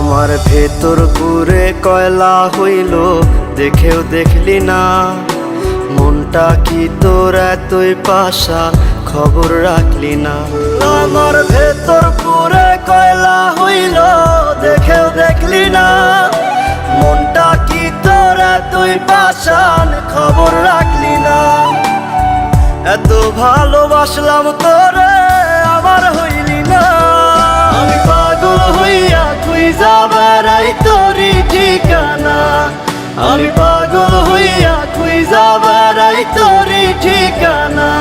আমার ভেতর পুরে কয়লা হইল, দেখেও দেখলি না। মনটা কি তোর এতই পাশা, খবর রাখলি না। আমার ভেতর পুরে কয়লা হইল, দেখেও দেখলি না। মনটা কি তোর এতই পাশান, খবর রাখলি না। এত ভালোবাসলাম তোরে, আমার হইলি না। আমি পাগল হইয়া খুঁজা বেড়াই তোরি ঠিকানা। আমি পাগল হইয়া খুঁজা বেড়াই তোরি ঠিকানা।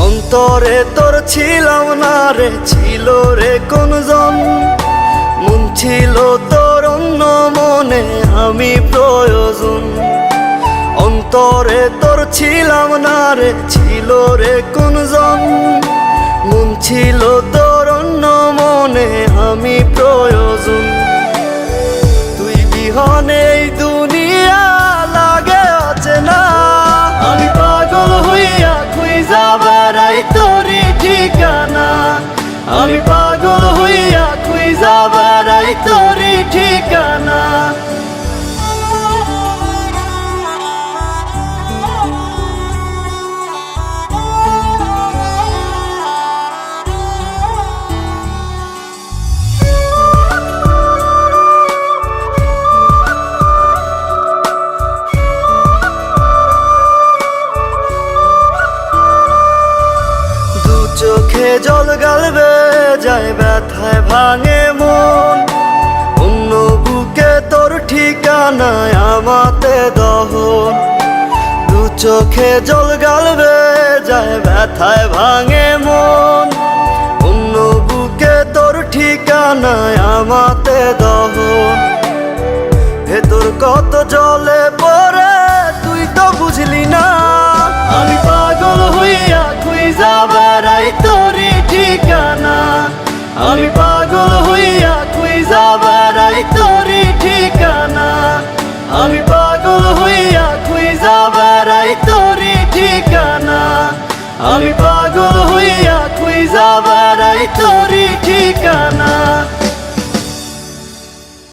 অন্তরে তোর ছিলাম না রে, ছিল রে কোনজন। মন ছিল তোর অন্য মনে, আমি প্রয়োজন। অন্তরে তোর ছিলাম না রে, ছিল রে কোনজন। মন ছিল তোর অন্য মনে, আমি প্রয়োজন। তুই বিহনে এই দুনিয়া লাগে অচেনা। আমি পাগল হইয়া খুঁজা বেড়াই তোরি ঠিকানা। আমি পাগল হইয়া খুঁজা বেড়াই তোরি ঠিকানা। চোখে জল গালবে যায়, ব্যথায় ভাঙে মন। অন্য বুকে তোর ঠিকানায় আমাতে দহন। দু চোখে জল গালবে যায়, ব্যথায় ভাঙে